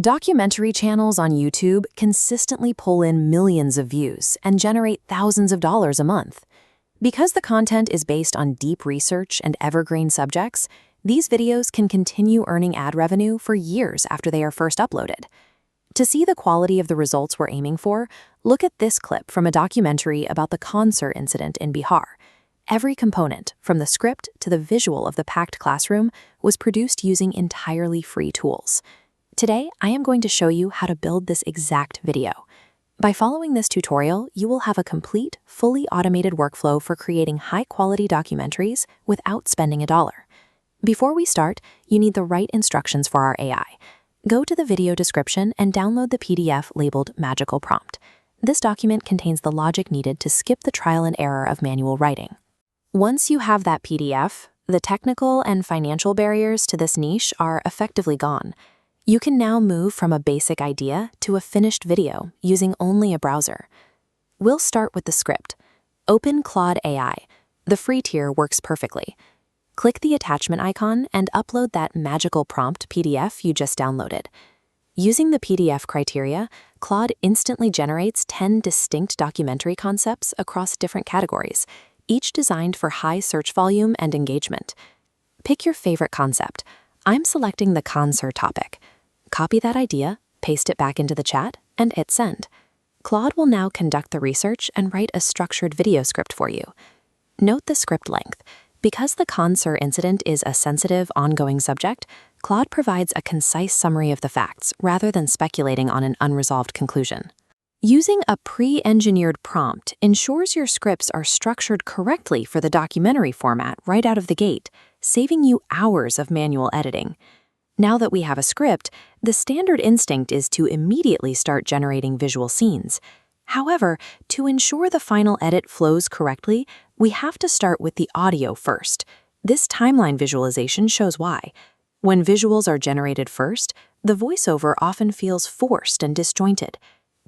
Documentary channels on YouTube consistently pull in millions of views and generate thousands of dollars a month. Because the content is based on deep research and evergreen subjects, these videos can continue earning ad revenue for years after they are first uploaded. To see the quality of the results we're aiming for, look at this clip from a documentary about the concert incident in Bihar. Every component, from the script to the visual of the packed classroom, was produced using entirely free tools. Today, I am going to show you how to build this exact video. By following this tutorial, you will have a complete, fully automated workflow for creating high-quality documentaries without spending a dollar. Before we start, you need the right instructions for our AI. Go to the video description and download the PDF labeled Magical Prompt. This document contains the logic needed to skip the trial and error of manual writing. Once you have that PDF, the technical and financial barriers to this niche are effectively gone. You can now move from a basic idea to a finished video using only a browser. We'll start with the script. Open Claude AI. The free tier works perfectly. Click the attachment icon and upload that Magical Prompt PDF you just downloaded. Using the PDF criteria, Claude instantly generates 10 distinct documentary concepts across different categories, each designed for high search volume and engagement. Pick your favorite concept. I'm selecting the concert topic. Copy that idea, paste it back into the chat, and hit send. Claude will now conduct the research and write a structured video script for you. Note the script length. Because the concert incident is a sensitive, ongoing subject, Claude provides a concise summary of the facts rather than speculating on an unresolved conclusion. Using a pre-engineered prompt ensures your scripts are structured correctly for the documentary format right out of the gate, saving you hours of manual editing. Now that we have a script, the standard instinct is to immediately start generating visual scenes. However, to ensure the final edit flows correctly, we have to start with the audio first. This timeline visualization shows why. When visuals are generated first, the voiceover often feels forced and disjointed.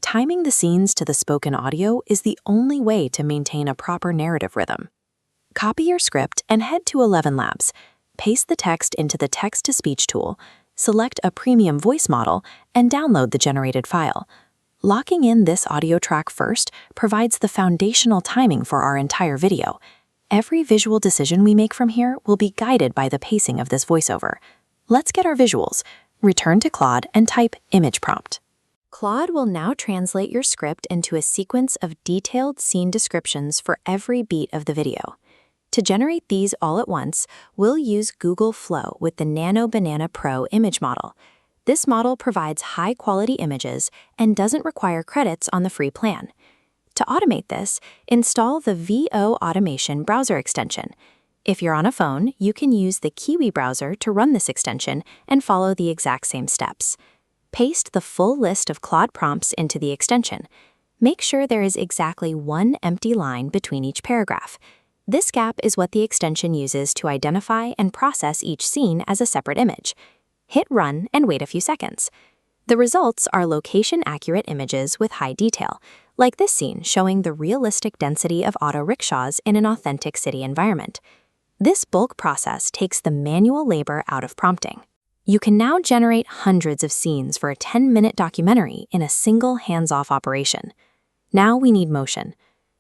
Timing the scenes to the spoken audio is the only way to maintain a proper narrative rhythm. Copy your script and head to 11 Labs. Paste the text into the text-to-speech tool, select a premium voice model, and download the generated file. Locking in this audio track first provides the foundational timing for our entire video. Every visual decision we make from here will be guided by the pacing of this voiceover. Let's get our visuals. Return to Claude and type image prompt. Claude will now translate your script into a sequence of detailed scene descriptions for every beat of the video. To generate these all at once, we'll use Google Flow with the Nano Banana Pro image model. This model provides high-quality images and doesn't require credits on the free plan. To automate this, install the VO Automation browser extension. If you're on a phone, you can use the Kiwi browser to run this extension and follow the exact same steps. Paste the full list of Claude prompts into the extension. Make sure there is exactly one empty line between each paragraph. This gap is what the extension uses to identify and process each scene as a separate image. Hit run and wait a few seconds. The results are location-accurate images with high detail, like this scene showing the realistic density of auto rickshaws in an authentic city environment. This bulk process takes the manual labor out of prompting. You can now generate hundreds of scenes for a 10-minute documentary in a single hands-off operation. Now we need motion.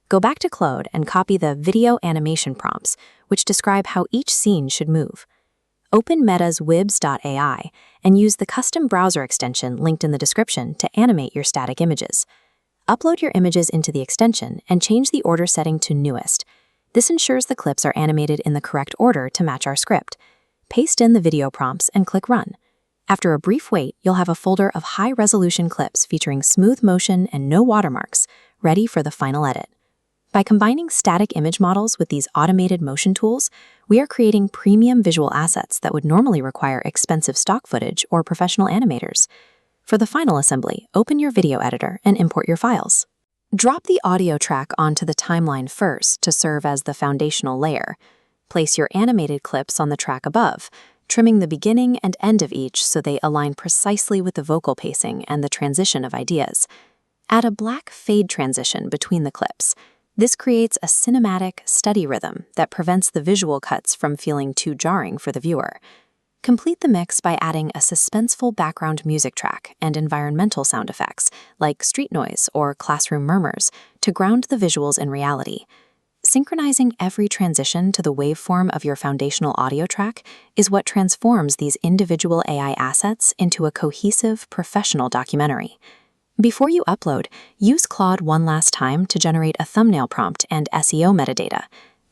Go back to Claude and copy the video animation prompts, which describe how each scene should move. Open Meta's Wibs.ai and use the custom browser extension linked in the description to animate your static images. Upload your images into the extension and change the order setting to newest. This ensures the clips are animated in the correct order to match our script. Paste in the video prompts and click Run. After a brief wait, you'll have a folder of high-resolution clips featuring smooth motion and no watermarks, ready for the final edit. By combining static image models with these automated motion tools, we are creating premium visual assets that would normally require expensive stock footage or professional animators. For the final assembly, open your video editor and import your files. Drop the audio track onto the timeline first to serve as the foundational layer. Place your animated clips on the track above, trimming the beginning and end of each so they align precisely with the vocal pacing and the transition of ideas. Add a black fade transition between the clips. This creates a cinematic, steady rhythm that prevents the visual cuts from feeling too jarring for the viewer. Complete the mix by adding a suspenseful background music track and environmental sound effects, like street noise or classroom murmurs, to ground the visuals in reality. Synchronizing every transition to the waveform of your foundational audio track is what transforms these individual AI assets into a cohesive, professional documentary. Before you upload, use Claude one last time to generate a thumbnail prompt and SEO metadata.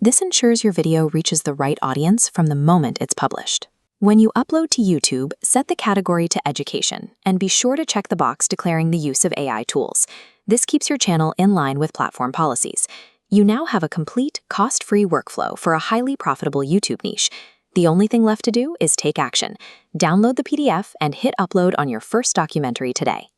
This ensures your video reaches the right audience from the moment it's published. When you upload to YouTube, set the category to education, and be sure to check the box declaring the use of AI tools. This keeps your channel in line with platform policies. You now have a complete, cost-free workflow for a highly profitable YouTube niche. The only thing left to do is take action. Download the PDF and hit upload on your first documentary today.